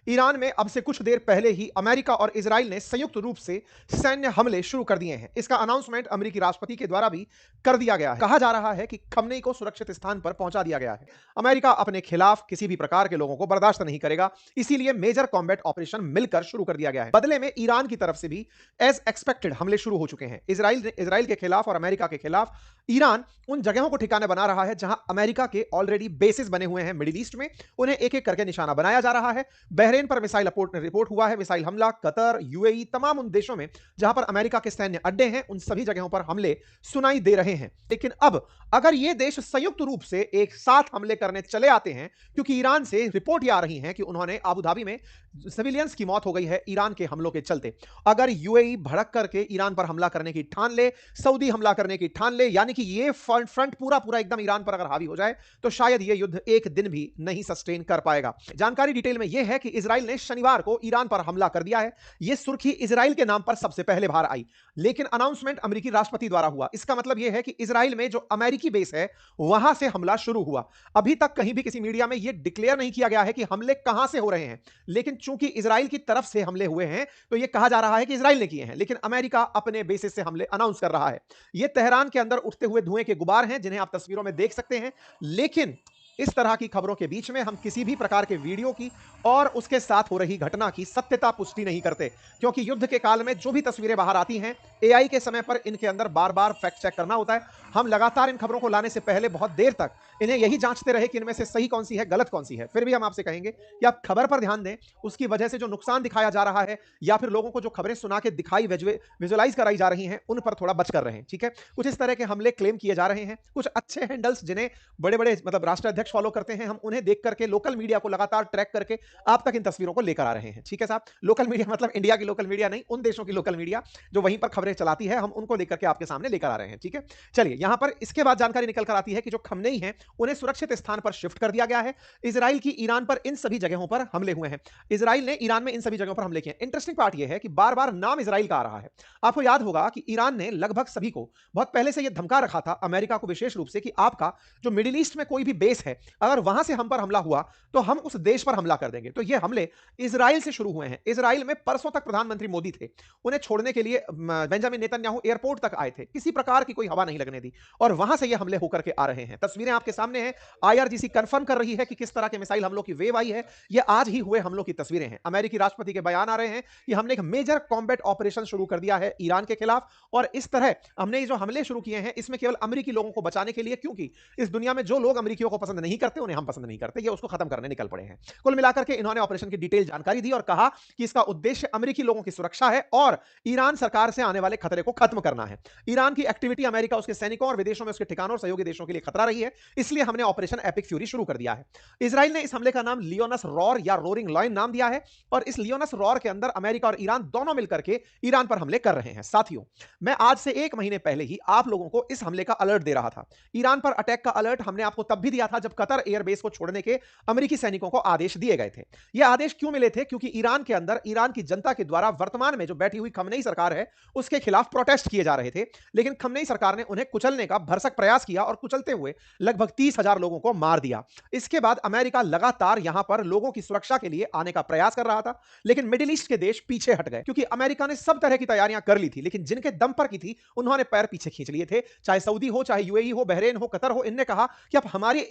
Iran में अब से कुछ देर पहले ही अमेरिका और इजराइल ने संयुक्त रूप से सैन्य हमले शुरू कर दिए हैं। इसका अनाउंसमेंट अमेरिकी राष्ट्रपति के द्वारा भी कर दिया गया है। कहा जा रहा है कि खमनेई को सुरक्षित स्थान पर पहुंचा दिया गया है। अमेरिका अपने खिलाफ किसी भी प्रकार के लोगों को बर्दाश्त नहीं करेगा, इसीलिए मेजर कॉम्बैट ऑपरेशन मिलकर शुरू कर दिया गया है। बदले में ईरान की तरफ से भी एज एक्सपेक्टेड हमले शुरू हो चुके हैं। इजराइल के खिलाफ और अमेरिका के खिलाफ ईरान उन जगहों को ठिकाने बना रहा है जहां अमेरिका के ऑलरेडी बेसिस बने हुए हैं मिडिल ईस्ट में। उन्हें एक एक करके निशाना बनाया जा रहा है। बहरेन पर मिसाइल रिपोर्ट हुआ है, मिसाइल हमला। कतर, यूएई, तमाम उन देशों में जहां पर अमेरिका के सैन्य अड्डे हैं, उन सभी जगहों पर हमले सुनाई दे रहे हैं। लेकिन अब अगर ये देश संयुक्त रूप से एक साथ हमले करने चले आते हैं, क्योंकि ईरान से रिपोर्ट आ रही है कि उन्होंने अबू धाबी में सिविलियंस की मौत हो गई है ईरान के हमलों के चलते। अगर यूएई भड़क करके ईरान पर हमला करने की ठान ले, सऊदी हमला करने की ठान ले, यानी कि ये फ्रंट पूरा पूरा एकदम ईरान पर अगर हावी हो जाए, तो शायद ये युद्ध एक दिन भी नहीं सस्टेन कर पाएगा। जानकारी डिटेल में यह है कि इजराइल ने शनिवार को ईरान पर हमला कर दिया है। यह सुर्खी इजराइल के नाम पर सबसे पहले बाहर आई, लेकिन अनाउंसमेंट अमेरिकी राष्ट्रपति द्वारा हुआ। इसका मतलब यह है कि इजराइल में जो अमेरिकी बेस है वहां से हमला शुरू हुआ। अभी तक कहीं भी किसी मीडिया में यह डिक्लेयर नहीं किया गया है कि हमले कहां से हो रहे हैं, लेकिन चूंकि इजराइल की तरफ से हमले हुए हैं तो यह कहा जा रहा है कि इजराइल ने किए हैं, लेकिन अमेरिका अपने बेसिस से हमले अनाउंस कर रहा है। यह तेहरान के अंदर उठते हुए धुएं के गुबार हैं जिन्हें आप तस्वीरों में देख सकते हैं। लेकिन इस तरह की खबरों के बीच में हम किसी भी प्रकार के वीडियो की और उसके साथ हो रही घटना की सत्यता पुष्टि नहीं करते, क्योंकि युद्ध के काल में जो भी तस्वीरें बाहर आती हैं, एआई के समय पर इनके अंदर बार बार फैक्ट चेक करना होता है। हम लगातार इन खबरों को लाने से पहले बहुत देर तक इन्हें यही जांचते रहे कि इनमें से सही कौन सी है, गलत कौन सी है। फिर भी हम आपसे कहेंगे कि आप खबर पर ध्यान दें, उसकी वजह से जो नुकसान दिखाया जा रहा है या फिर लोगों को जो खबरें सुना के दिखाई विजुअलाइज कराई जा रही हैं, उन पर थोड़ा बच कर रहें। ठीक है, कुछ इस तरह के हमले क्लेम किए जा रहे हैं। कुछ अच्छे हैंडल्स जिन्हें बड़े बड़े मतलब राष्ट्राध्यक्ष फॉलो करते हैं, हम उन्हें देख करके लोकल मीडिया को लगातार ट्रैक करके आप तक इन तस्वीरों को लेकर आ रहे हैं। ठीक है साहब, लोकल मीडिया मतलब इंडिया की लोकल मीडिया नहीं, उन देशों की लोकल मीडिया जो वहीं पर खबरें चलाती है, हम उनको लेकर के आपके सामने लेकर आ रहे हैं। ठीक है, चलिए यहां पर इसके बाद जानकारी निकल कर आती है कि जो खमनेई हैं उन्हें सुरक्षित स्थान पर शिफ्ट कर दिया गया है। इजराइल की ईरान पर इन सभी जगहों पर हमले हुए हैं। इजराइल ने ईरान में इन सभी जगहों पर हमले किए। इंटरेस्टिंग पार्ट यह है कि बार बार नाम इजराइल का आ रहा है। आपको याद होगा कि ईरान ने लगभग सभी को बहुत पहले से यह धमका रखा था, अमेरिका को विशेष रूप से, कि आपका जो मिडिल ईस्ट में कोई भी बेस है, अगर वहां से हम पर हमला हुआ तो हम उस देश पर हमला कर देंगे। तो ये हमले इजराइल से शुरू हुए हैं। इजराइल में परसों तक प्रधानमंत्री मोदी थे, उन्हें छोड़ने के लिए बेंजामिन नेतन्याहू एयरपोर्ट तक आए थे, किसी प्रकार की कोई हवा नहीं लगने दी, और वहां से ये हमले होकर के आ रहे हैं। तस्वीरें आपके सामने हैं। आईआरजीसी कंफर्म कर रही है कि किस तरह के मिसाइल हमलों की वेव आई है। ये आज ही हुए हमलों की तस्वीरें हैं। अमेरिकी राष्ट्रपति के बयान आ रहे हैं कि हमने एक मेजर कॉम्बैट ऑपरेशन शुरू कर दिया है ईरान के खिलाफ, और इस तरह हमने जो हमले शुरू किए हैं इसमें केवल अमेरिकी लोगों को बचाने के लिए, क्योंकि इस दुनिया में जो लोग अमेरिकियों को पसंद नहीं करते उन्हें हम पसंद नहीं करते, ये उसको खत्म करने निकल पड़े हैं। कुल मिलाकर के इन्होंने ऑपरेशन की डिटेल जानकारी दी और कहा कि इसका उद्देश्य अमेरिकी लोगों की सुरक्षा है और ईरान सरकार से आने वाले खतरे को खत्म करना है। ईरान की एक्टिविटी अमेरिका, उसके सैनिकों और विदेशों में उसके ठिकानों और सहयोगी देशों के लिए खतरा रही है, इसलिए हमने ऑपरेशन एपिक फ्यूरी शुरू कर दिया है। इजराइल ने इस हमले का नाम लियोनस रॉर या रोरिंग लॉयन नाम दिया है, और इस लियोनस रॉर के अंदर अमेरिका और ईरान दोनों मिलकर के ईरान पर हमले कर रहे हैं। साथियों, मैं आज से 1 महीने पहले ही आप लोगों को इस हमले का अलर्ट दे रहा था। ईरान पर अटैक का अलर्ट हमने आपको तब भी दिया था जब कतर एयरबेस को छोड़ने के अमेरिकी सैनिकों को आदेश दिए गए थे। ये आदेश क्यों मिले थे? क्योंकि ईरान के अंदर ईरान की जनता के द्वारा वर्तमान में जो बैठी हुई खमनेई सरकार है उसके खिलाफ प्रोटेस्ट किए जा रहे थे, लेकिन खमनेई सरकार ने उन्हें कुचलने का भरसक प्रयास किया और कुचलते हुए लगभग 30,000 लोगों को मार दिया। इसके बाद अमेरिका लगातार यहां पर लोगों की सुरक्षा के लिए आने का प्रयास कर रहा था, लेकिन मिडिल ईस्ट के देश पीछे हट गए, क्योंकि अमेरिका ने सब तरह की तैयारियां कर ली थी, लेकिन जिनके दम पर की थी उन्होंने पैर पीछे खींच लिए थे। चाहे सऊदी हो, चाहे यूएई हो, बहरेन हो, कतर हो, इनने कहा कि अब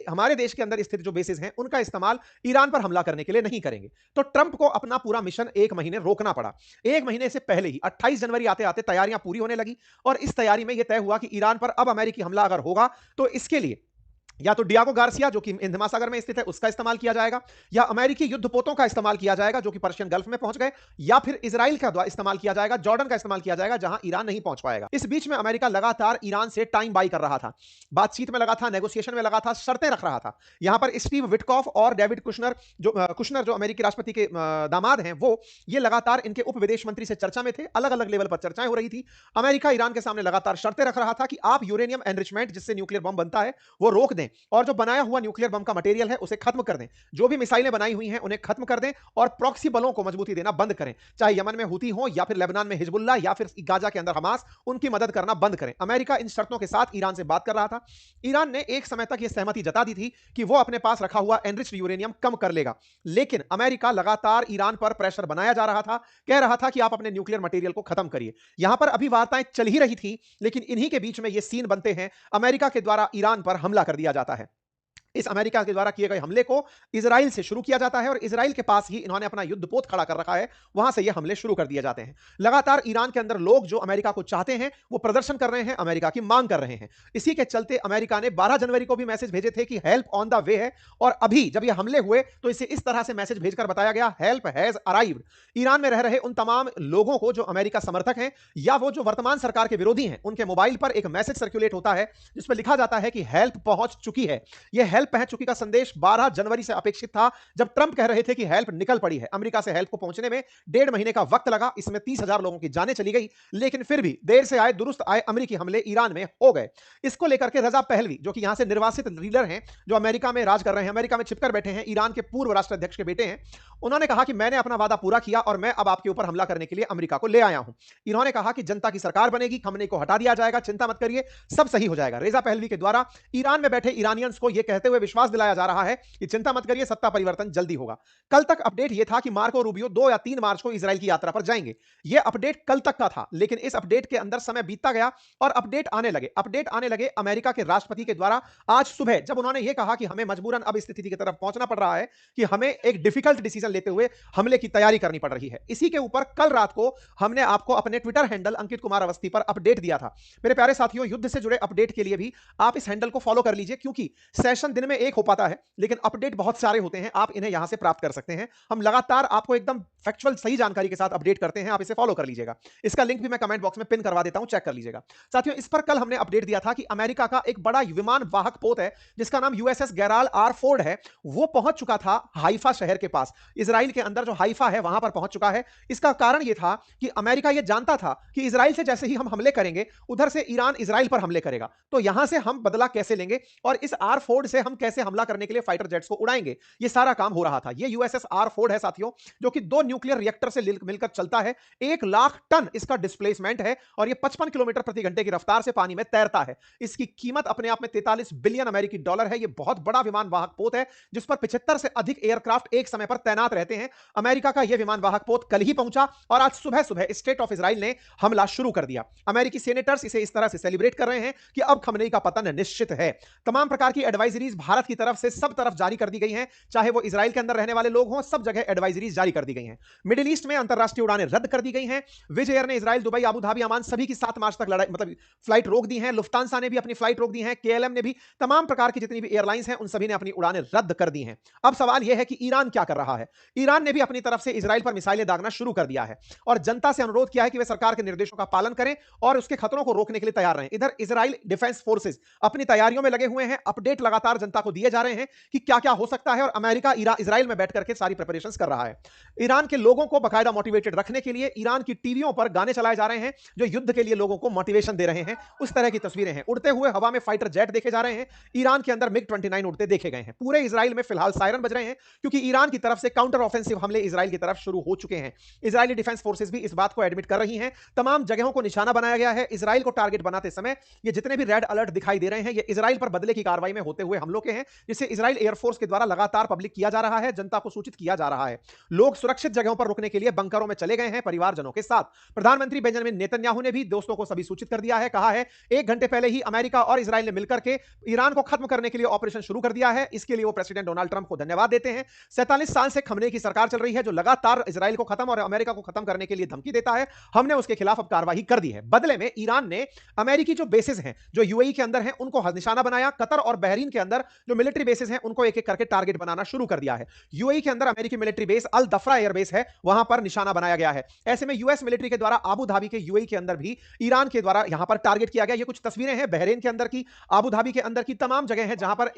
हमारे देश के अंदर स्थित जो बेसिस हैं उनका इस्तेमाल ईरान पर हमला करने के लिए नहीं करेंगे। तो ट्रंप को अपना पूरा मिशन 1 महीने रोकना पड़ा। 1 महीने से पहले ही 28 जनवरी आते आते तैयारियां पूरी होने लगी, और इस तैयारी में यह तय हुआ कि ईरान पर अब अमेरिकी हमला अगर होगा तो इसके लिए या तो डियागो गार्सिया जो कि हिंद महासागर में स्थित है उसका इस्तेमाल किया जाएगा, या अमेरिकी युद्धपोतों का इस्तेमाल किया जाएगा जो कि पर्शियन गल्फ में पहुंच गए, या फिर इजराइल का इस्तेमाल किया जाएगा, जॉर्डन का इस्तेमाल किया जाएगा जहां ईरान नहीं पहुंच पाएगा। इस बीच में अमेरिका लगातार ईरान से टाइम बाई कर रहा था, बातचीत में लगा था, नेगोशिएशन में लगा था, शर्तें रख रहा था। यहां पर स्टीव विटकॉफ और डेविड कुशनर जो अमेरिकी राष्ट्रपति के दामाद हैं, वो ये लगातार इनके उप विदेश मंत्री से चर्चा में थे। अलग अलग लेवल पर चर्चाएं हो रही थी। अमेरिका ईरान के सामने लगातार शर्तें रख रहा था कि आप यूरेनियम एनरिचमेंट जिससे न्यूक्लियर बम बनता है वो रोक दें, और जो बनाया हुआ न्यूक्लियर बम का मटेरियल है उसे खत्म कर दें। जो भी मिसाइलें बनाई हुई हैं उन्हें खत्म कर दें और प्रॉक्सी बलों को मजबूती देना बंद करें। चाहे यमन में हूती हो या फिर लेबनान में हिजबुल्लाह या फिर गाजा के अंदर हमास, उनकी मदद करना बंद करें। अमेरिका इन शर्तों के साथ ईरान से बात कर रहा था। ईरान ने एक समय तक यह सहमति जता दी थी कि वो अपने पास रखा हुआ एनरिच्ड यूरेनियम कम कर लेगा, लेकिन अमेरिका लगातार ईरान पर प्रेशर बनाया जा रहा था, कह रहा था कि आप अपने न्यूक्लियर मटेरियल को खत्म करिए। यहां पर अभी वार्ताएं चल ही रही थी, लेकिन इन्हीं के बीच में ये सीन बनते हैं, अमेरिका के द्वारा ईरान पर हमला कर दिया जाता है। इस अमेरिका के द्वारा किए गए हमले को इजराइल से शुरू किया जाता है और इजराइल के पास ही इन्होंने अपना युद्धपोत खड़ा कर रखा है, वहां से ये हमले शुरू कर दिए जाते हैं। लगातार ईरान के अंदर लोग जो अमेरिका को चाहते हैं वो प्रदर्शन कर रहे हैं, अमेरिका की मांग कर रहे हैं। इसी के चलते अमेरिका ने 12 जनवरी को भी मैसेज भेजे थे कि हेल्प ऑन द वे है, और अभी जब ये हमले हुए तो इसे इस तरह से मैसेज भेजकर बताया गया, हेल्प हैज अराइव्ड। ईरान में रह रहे उन तमाम लोगों को जो अमेरिका समर्थक हैं या वो जो वर्तमान सरकार के विरोधी हैं, उनके मोबाइल पर एक मैसेज सर्कुलेट होता है जिसमें लिखा जाता है कि हेल्प पहुंच चुकी है। यह हेल्प पहुंच चुकी का संदेश 12 जनवरी से अपेक्षित था, जब ट्रंप कह रहे थे कि हेल्प निकल पड़ी है। अमेरिका से हेल्प को पहुंचने में 1.5 महीने का वक्त लगा, इसमें 30,000 लोगों की जानें चली गई, लेकिन फिर भी देर से आए दुरुस्त आए अमेरिकी हमले ईरान में हो गए। इसको लेकर के रजा पहलवी, जो कि यहां से निर्वासित लीडर हैं, जो अमेरिका में राज कर रहे हैं, अमेरिका में छिपकर बैठे हैं, ईरान के पूर्व राष्ट्राध्यक्ष के बेटे हैं, उन्होंने कहा कि मैंने अपना वादा पूरा किया और मैं अब आपके ऊपर हमला करने के लिए अमेरिका को ले आया हूं। इन्होंने कहा कि जनता की सरकार बनेगी, खमनेई को हटा दिया जाएगा, चिंता मत करिए, सब सही हो जाएगा। रेजा पहलवी के द्वारा ईरान में बैठे ईरानियंस को यह कहते हुए विश्वास दिलाया जा रहा है कि चिंता मत करिए, सत्ता परिवर्तन जल्दी होगा। कल तक अपडेट यह था कि मार्को रूबियो 2 या 3 मार्च को इजराइल की यात्रा पर जाएंगे। यह अपडेट कल तक का था, लेकिन इस अपडेट के अंदर समय बीतता गया और अपडेट आने लगे अमेरिका के राष्ट्रपति के द्वारा आज सुबह, जब उन्होंने यह कहा कि हमें मजबूरन अब इस स्थिति की तरफ पहुंचना पड़ रहा है कि हमें एक डिफिकल्ट डिसीजन लेते हुए हमले की तैयारी करनी पड़ रही है। इसी के ऊपर कल रात को हमने आपको अपने ट्विटर हैंडल अंकित कुमार अवस्थी पर अपडेट दिया था। मेरे प्यारे साथियों, युद्ध से जुड़े अपडेट के लिए भी आप इस हैंडल को फॉलो कर लीजिए, क्योंकि सेशन दिन में एक हो पाता है लेकिन अपडेट बहुत सारे होते हैं, आप इन्हें यहां से प्राप्त कर सकते हैं। हम लगातार आपको एकदम फैक्चुअल सही जानकारी के साथ अपडेट करते हैं, आप इसे फॉलो कर लीजिएगा। इसका लिंक भी मैं कमेंट बॉक्स में पिन करवा देता हूं, चेक कर लीजिएगा। साथियों, इस पर कल हमने अपडेट दिया था कि अमेरिका का एक बड़ा विमान वाहक पोत है जिसका नाम यूएसएस गेराल्ड आर फोर्ड है, वो पहुंच चुका था हाइफा शहर के पास। इजराइल के अंदर जो हाइफा है वहां पर पहुंच चुका है। इसका कारण यह था कि अमेरिका यह जानता था कि इजराइल से जैसे ही हम हमले करेंगे, उधर से ईरान इजराइल पर हमले करेगा, तो यहां से हम बदला कैसे लेंगे और इस आर फोर्ड से हम कैसे हमला करने के लिए फाइटर जेट्स को उड़ाएंगे, यह सारा काम हो रहा था। यह यूएसएस आर फोर्ड है साथियों, जो कि 2 न्यूक्लियर रिएक्टर से मिलकर चलता है। 1 लाख टन इसका डिस्प्लेसमेंट है और यह 55 किलोमीटर प्रति घंटे की रफ्तार से पानी में तैरता है। इसकी कीमत अपने आप में 43 बिलियन अमेरिकी डॉलर है। यह बहुत बड़ा विमान वाहक पोत है जिस पर 75 से अधिक एयरक्राफ्ट एक समय पर तैनात रहते हैं। अमेरिका का यह विमान वाहक पोत कल ही पहुंचा और आज सुबह सुबह स्टेट ऑफ इजराइल ने हमला शुरू कर दिया। अमेरिकी सेनेटर्स इसे इस तरह से सेलिब्रेट कर रहे हैं कि अब खमनेई का पतन निश्चित है। तमाम प्रकार की एडवाइजरीज भारत की तरफ से सब तरफ जारी कर दी गई हैं, चाहे वो इजराइल के अंदर रहने वाले लोग हों, सब जगह एडवाइजरीज जारी कर दी गई हैं। मिडिल ईस्ट में अंतरराष्ट्रीय उड़ानें रद्द कर दी गई हैं। विज एयर ने इजराइल, दुबई, अबू धाबी, अमान सभी की 7 मार्च तक फ्लाइट रोक दी हैं। लुफ्तांसा ने भी अपनी फ्लाइट रोक दी है, केएलएम ने भी, तमाम प्रकार की जितनी भी एयरलाइंस हैं उन सभी ने अपनी उड़ानें रद्द कर दी हैं। अब सवाल यह है कि ईरान क्या कर रहा है। ईरान ने भी अपनी तरफ से इजराइल पर मिसाइलें दागना शुरू कर दिया है और जनता से अनुरोध किया है कि वे सरकार के निर्देशों का पालन करें और उसके खतरों को रोकने के लिए तैयार रहें। इधर इजराइल डिफेंस फोर्सेस अपनी तैयारियों में लगे हुए हैं। अपडेट लगातार जनता को दिए जा रहे हैं कि क्या क्या हो सकता है और अमेरिका इजराइल में बैठ करके सारी प्रिपरेशंस कर रहा है। ईरान के लोगों को बाकायदा मोटिवेटेड रखने के लिए ईरान की टीवियों पर गाने चलाए जा रहे हैं जो युद्ध के लिए लोगों को मोटिवेशन दे रहे हैं। उस तरह की तस्वीरें हैं। उड़ते हुए हवा में फाइटर जेट देखे जा रहे हैं। ईरान के अंदर मिग 29 उड़ते देखे गए हैं। पूरे इजराइल में फिलहाल सायरन बज रहे हैं क्योंकि ईरान की तरफ से काउंटर ऑफेंसिव हमले इजराइल की तरफ शुरू हो चुके हैं। इजरायली डिफेंस फोर्सेस भी इस बात को एडमिट कर रही हैं। तमाम जगहों को निशाना बनाया गया है। इजराइल को टारगेट बनाते समय ये जितने भी रेड अलर्ट दिखाई दे रहे हैं, ये इजराइल पर बदले की कार्रवाई में होते हुए हमलों के हैं, जिसे इजराइल एयरफोर्स के द्वारा लगातार पब्लिक किया जा रहा है, जनता को सूचित किया जा रहा है। लोग सुरक्षित जगहों पर रुकने के लिए बंकरों में चले गए हैं परिवारजनों के साथ। प्रधानमंत्री बेंजामिन नेतन्याहू ने भी दोस्तों को सभी सूचित कर दिया है। कहा है 1 घंटे पहले ही अमेरिका और इजराइल ने मिलकर के ईरान को खत्म करने के लिए ऑपरेशन शुरू कर दिया है। इसके लिए वो प्रेसिडेंट डोनाल्ड ट्रंप को धन्यवाद देते हैं। 47 साल से खमनेई की सरकार चल रही है जो लगातार इजराइल को खत्म और अमेरिका को खत्म करने के लिए धमकी देता है। हमने उसके खिलाफ अब कार्रवाई कर दी है। बदले में ईरान ने अमेरिकी जो बेसिस हैं जो यूएई के अंदर हैं उनको निशाना बनाया। कतर और बहरीन के अंदर जो मिलिट्री बेसिस हैं उनको एक एक करके टारगेट बनाना शुरू कर दिया है। यूएई के अंदर अमेरिकी मिलिट्री बेस अल दफरा एयरबेस है, वहां पर निशाना बनाया गया है। ऐसे में यूएस मिलिट्री के द्वारा आबू धाबी के यूएई के अंदर भी ईरान के द्वारा यहां पर टारगेट किया गया। ये कुछ तस्वीरें हैं बहरीन के अंदर की, आबू धाबी के अंदर की, तमाम जगह हैं जहां पर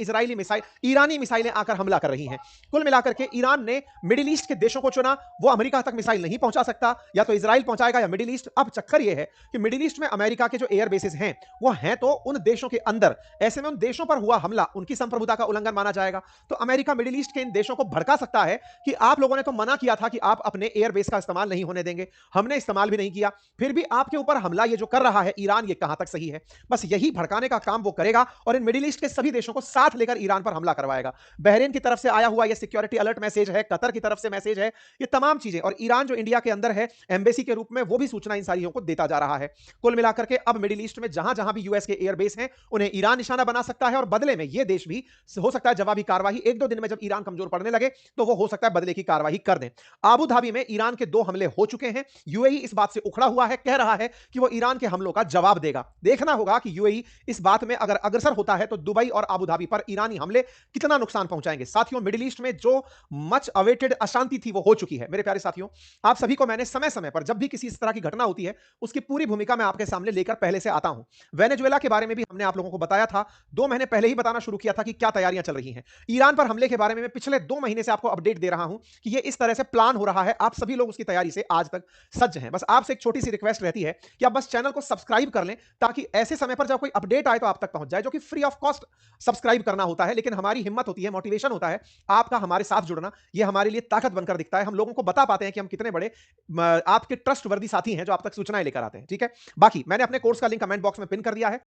ईरानी मिसाइलें आकर हमला कर रही हैं। कुल मिलाकर के ईरान ने मिडिल ईस्ट के देशों को चुना। वो अमेरिका तक मिसाइल नहीं पहुंचा सकता, या तो इजराइल पहुंचाएगा या मिडिल ईस्ट। अब चक्कर यह है कि मिडिल ईस्ट में अमेरिका के जो एयर बेसिस हैं वो हैं तो उन देशों के अंदर। ऐसे में उन देशों पर हुआ हमला उनकी की संप्रभुता का उल्लंघन माना जाएगा। तो अमेरिका मिडिल ईस्ट के इन देशों को भड़का सकता है कि आप लोगों ने तो मना किया था कि आप अपने एयरबेस का इस्तेमाल नहीं होने देंगे, हमने इस्तेमाल भी नहीं किया, फिर भी आपके ऊपर हमला ये जो कर रहा है ईरान, ये कहां तक सही है। बस यही भड़काने का काम वो करेगा और इन मिडिल ईस्ट के सभी देशों को साथ लेकर ईरान पर हमला करवाएगा। बहरीन की तरफ से आया हुआ ये सिक्योरिटी अलर्ट मैसेज है, कतर की तरफ से मैसेज है, ये तमाम चीजें, और ईरान जो इंडिया के अंदर है एम्बेसी के रूप में, वो भी सूचना इन सारियों को देता जा रहा है। कुल मिलाकर के अब मिडिल ईस्ट में जहां जहां भी यूएस के एयरबेस हैं उन्हें ईरान निशाना बना सकता है, और बदले में ये देश भी हो सकता है जवाबी कार्रवाई एक दो दिन में, जब ईरान कमजोर पड़ने लगे तो वो हो सकता है बदले की कार्रवाई कर दें। आबू धाबी में ईरान के 2 हमले हो चुके हैं। यूएई इस बात से उखड़ा हुआ है, कह रहा है कि वो ईरान के हमलों का जवाब देगा। देखना होगा कि यूएई इस बात में अगर अग्रसर होता है तो दुबई और आबू धाबी पर ईरानी हमले कितना नुकसान पहुंचाएंगे। साथियों, मिडिल ईस्ट में जो मच अवेटेड अशांति थी वो हो चुकी है। मेरे प्यारे साथियों, आप सभी को मैंने समय समय पर जब भी किसी इस तरह की घटना होती है उसकी पूरी भूमिका मैं आपके सामने लेकर पहले से आता हूं। वेनेजुएला के बारे में भी हमने आप लोगों को बताया था, 2 महीने पहले ही बताना शुरू किया था कि क्या तैयारियां चल रही हैं। ईरान पर हमले के बारे में मैं पिछले 2 महीने से आपको अपडेट दे रहा हूं कि ये इस तरह से प्लान हो रहा है। आप सभी लोग उसकी तैयारी से आज तक सज्ज हैं। बस आपसे एक छोटी सी रिक्वेस्ट रहती है कि आप बस चैनल को सब्सक्राइब कर लें, ताकि ऐसे समय पर जब कोई अपडेट आए तो आप तक पहुंच जाए, जो कि फ्री ऑफ कॉस्ट सब्सक्राइब करना होता है। लेकिन हमारी हिम्मत होती है, मोटिवेशन होता है आपका हमारे साथ जुड़ना, ये हमारे लिए ताकत बनकर दिखता है। हम लोगों को बता पाते हैं कि हम कितने बड़े आपके ट्रस्ट वर्दी साथी हैं जो आप तक सूचनाएं लेकर आते हैं। ठीक है, बाकी मैंने अपने कोर्स का लिंक कमेंट बॉक्स में पिन कर दिया है।